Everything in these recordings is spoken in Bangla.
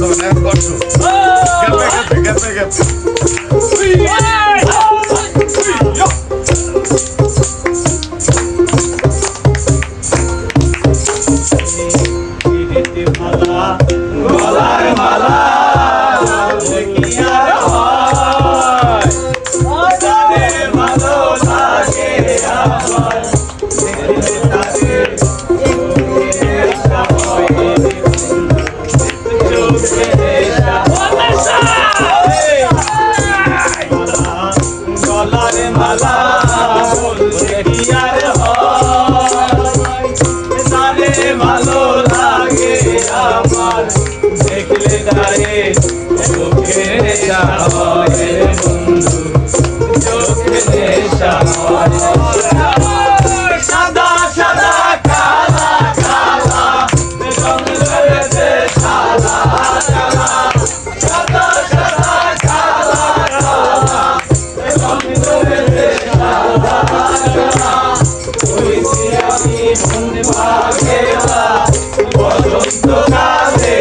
যাবে না কষ্ট গেপে গেপে গলার মালা দেখিয়া ভালো লাগে আমার গলার মালা দেখিয়ার তারে ভালো লাগে আমার দেখলে তারে চোখে নেশা হয় বন্ধু চোখে নেশা সাদা সাদা কালা কালা রং ধরেছে সাদা কালা সাদা সাদা কালা কালা রং ধরেছে সাদা কালা হইছি আমি মন ভাগেলা বসন্ত কালে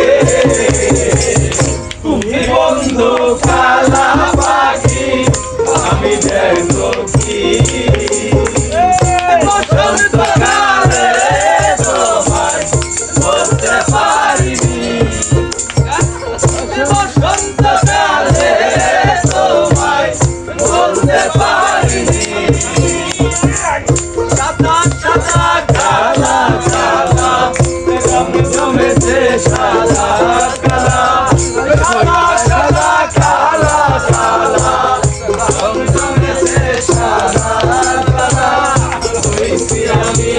তুমি বন্ধু কালা পাখি আমি দেখো কি বসন্ত কালে তোমায় বলতে পারিনি বসন্ত কালে তোমায় বলতে পারিনি সাদা সাদা কালা কালা রং জমেছে সাদা কালা সাদা সাদা কালা কালা রং জমেছে সাদা কালা হইছি আমি